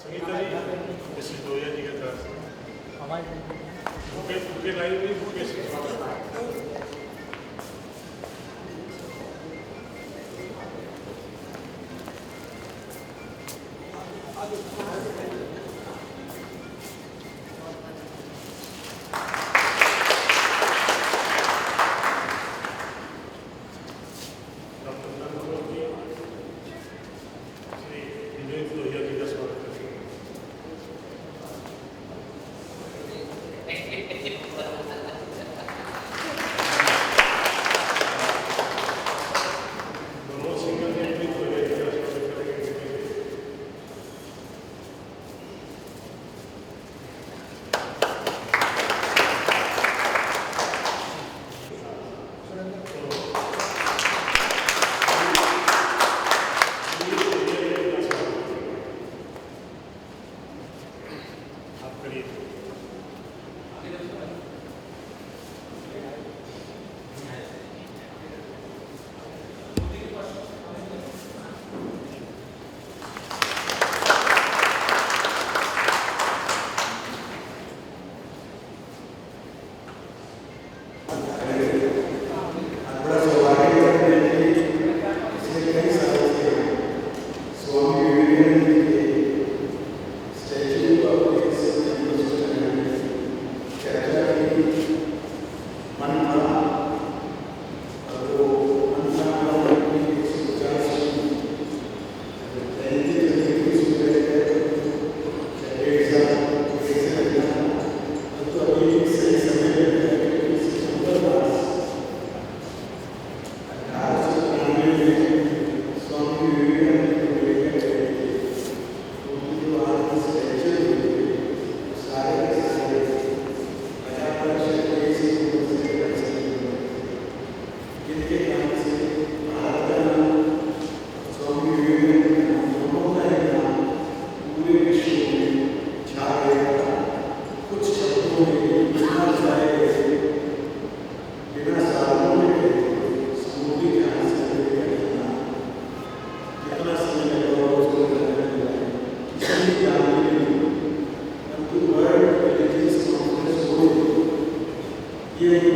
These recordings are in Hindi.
संगीता जी, मिसेस लोहिया जी की तरफ से बुके लाई हुई बुके से ये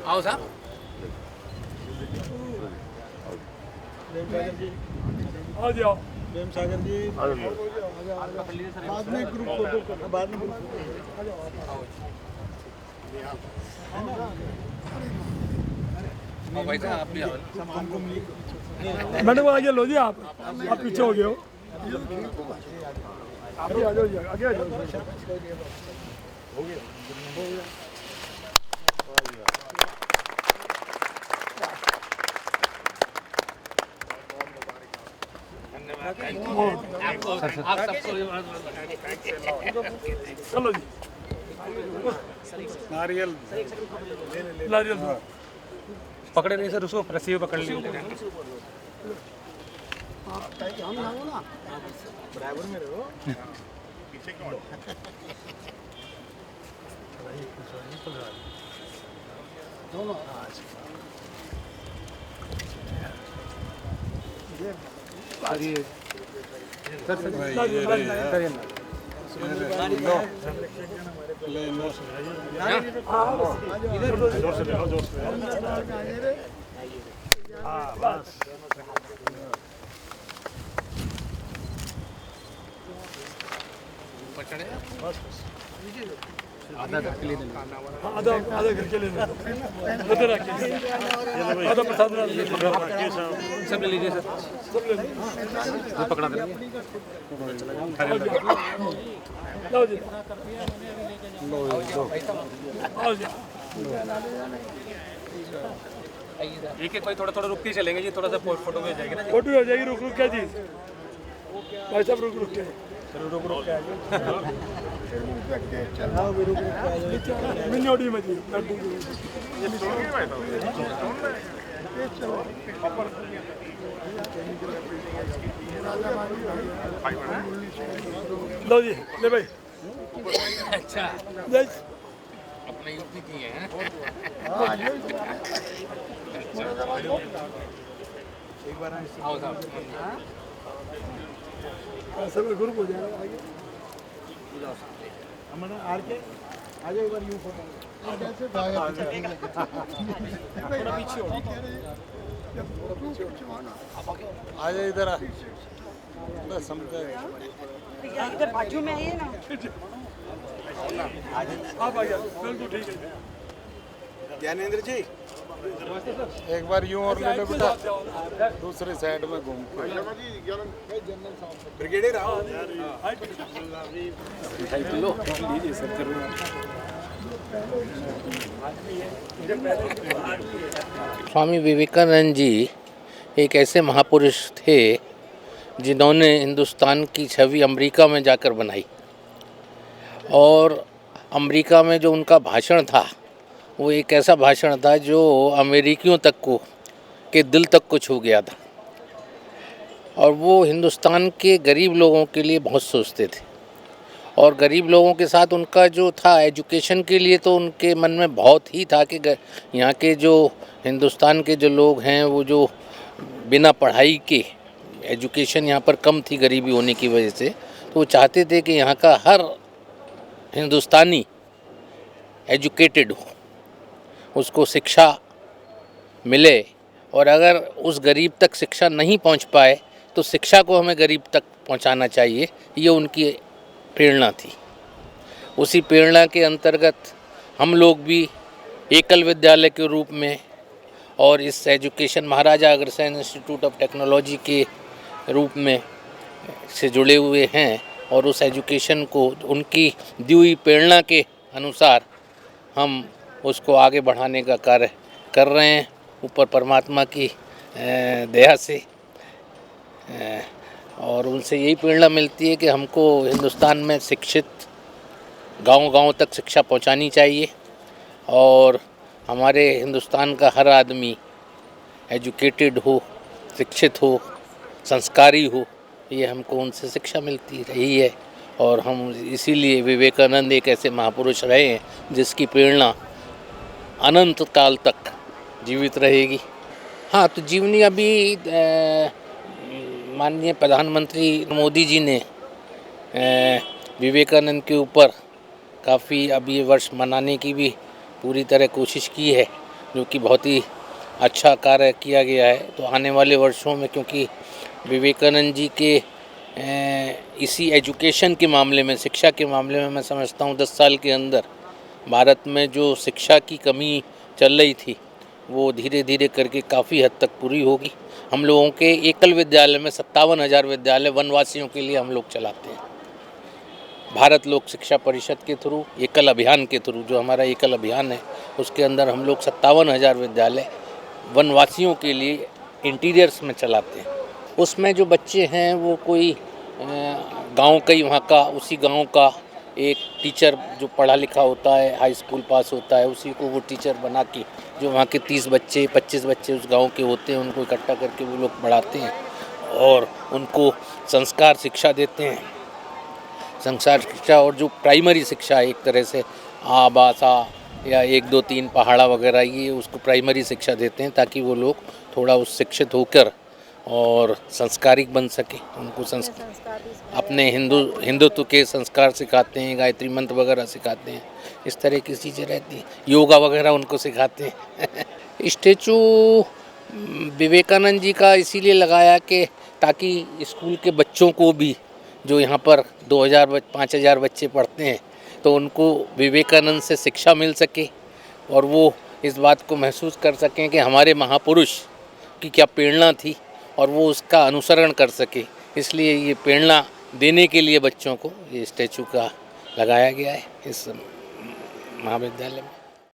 आओ साहब। आ जाओ प्रेम सागर जी बाद में ग्रुप फोटो करना बाद में भाई साहब आप भी आओ। मैडम आगे लो जी, आप पीछे हो गए हो। आगे आ जाओ, आगे आ जाओ। हो गया आप सबको चलो जी। नारियल नारियल पकड़े नहीं सर, उसको रस्सी में पकड़ ली। बराबर में रहो। जोर से ले लो, जोर से। बस आधा घर के लिए आधा आधा घर के लिए आधा प्रसाद सब ले लीजिए सर, सब ले लो। वो पकड़ा दे। लो जी, आओ जी। एक एक भाई थोड़ा थोड़ा रुक के चलेंगे जी, थोड़ा सा फोटो में जाएगी ना जी। फोटो हो जाएगी। रुक रुक क्या जी भाई साहब, रुक रुक के मिनी ऑडियो में जी। लो जी ले भाई अच्छा जय अपने यूपी की है एक बार आओ साहब सब ग्रुप हो जाएगा आगे हमारा आर के आ जाओ एक बार यूं फोटो आ जाओ इधर आ बस समझे इधर बाजू में आइए ना। आप आइए बिल्कुल ठीक है ज्ञानेंद्र जी एक बार यूं और ले लो बेटा दूसरे साइड में घूम के ब्रिगेडियर आओ स्वामी विवेकानंद जी एक ऐसे महापुरुष थे जिन्होंने हिंदुस्तान की छवि अमेरिका में जाकर बनाई और अमेरिका में जो उनका भाषण था वो एक ऐसा भाषण था जो अमेरिकियों तक को के दिल तक को छू गया था और वो हिंदुस्तान के गरीब लोगों के लिए बहुत सोचते थे और गरीब लोगों के साथ उनका जो था एजुकेशन के लिए तो उनके मन में बहुत ही था कि यहाँ के जो हिंदुस्तान के जो लोग हैं वो जो बिना पढ़ाई के एजुकेशन यहाँ पर कम थी गरीबी होने की वजह से तो वो चाहते थे कि यहाँ का हर हिंदुस्तानी एजुकेटेड हो उसको शिक्षा मिले और अगर उस गरीब तक शिक्षा नहीं पहुँच पाए तो शिक्षा को हमें गरीब तक पहुँचाना चाहिए ये उनकी प्रेरणा थी। उसी प्रेरणा के अंतर्गत हम लोग भी एकल विद्यालय के रूप में और इस education Maharaja Agrasen institute of technology के रूप में से जुड़े हुए हैं और उस एजुकेशन को उनकी दी हुई प्रेरणा के अनुसार हम उसको आगे बढ़ाने का कार्य कर रहे हैं ऊपर परमात्मा की दया से और उनसे यही प्रेरणा मिलती है कि हमको हिंदुस्तान में शिक्षित गांव-गांव तक शिक्षा पहुंचानी चाहिए और हमारे हिंदुस्तान का हर आदमी एजुकेटेड हो शिक्षित हो संस्कारी हो ये हमको उनसे शिक्षा मिलती रही है और हम इसीलिए विवेकानंद एक ऐसे महापुरुष रहे हैं जिसकी प्रेरणा अनंत काल तक जीवित रहेगी। हाँ तो जीवनी अभी माननीय प्रधानमंत्री मोदी जी ने विवेकानंद के ऊपर काफ़ी अब ये वर्ष मनाने की भी पूरी तरह कोशिश की है जो कि बहुत ही अच्छा कार्य किया गया है। तो आने वाले वर्षों में क्योंकि विवेकानंद जी के इसी एजुकेशन के मामले में शिक्षा के मामले में मैं समझता हूँ 10 साल के अंदर भारत में जो शिक्षा की कमी चल रही थी वो धीरे धीरे करके काफ़ी हद तक पूरी होगी। हम लोगों के एकल विद्यालय में 57,000 विद्यालय वनवासियों के लिए हम लोग चलाते हैं। भारत लोक शिक्षा परिषद के थ्रू एकल अभियान के थ्रू जो हमारा एकल अभियान है उसके अंदर हम लोग 57,000 विद्यालय वनवासियों के लिए इंटीरियर्स में चलाते हैं। उसमें जो बच्चे हैं वो कोई गांव का ही वहाँ का उसी गांव का एक टीचर जो पढ़ा लिखा होता है हाई स्कूल पास होता है उसी को वो टीचर बना के जो वहाँ के 30 बच्चे 25 बच्चे उस गांव के होते हैं उनको इकट्ठा करके वो लोग पढ़ाते हैं और उनको संस्कार शिक्षा देते हैं। संस्कार शिक्षा और जो प्राइमरी शिक्षा एक तरह से आ बासा या 1 2 3 पहाड़ा वगैरह ये उसको प्राइमरी शिक्षा देते हैं ताकि वो लोग थोड़ा उस शिक्षित होकर और संस्कारिक बन सके। उनको अपने हिंदुत्व के संस्कार सिखाते हैं गायत्री मंत्र वगैरह सिखाते हैं इस तरह की चीज़ें रहती हैं योगा वगैरह उनको सिखाते हैं। स्टैचू विवेकानंद जी का इसीलिए लगाया कि ताकि स्कूल के बच्चों को भी जो यहाँ पर 2,000-5,000 बच्चे पढ़ते हैं तो उनको विवेकानंद से शिक्षा मिल सके और वो इस बात को महसूस कर सकें कि हमारे महापुरुष की क्या प्रेरणा थी और वो उसका अनुसरण कर सके। इसलिए ये प्रेरणा देने के लिए बच्चों को ये स्टैचू का लगाया गया है इस महाविद्यालय में।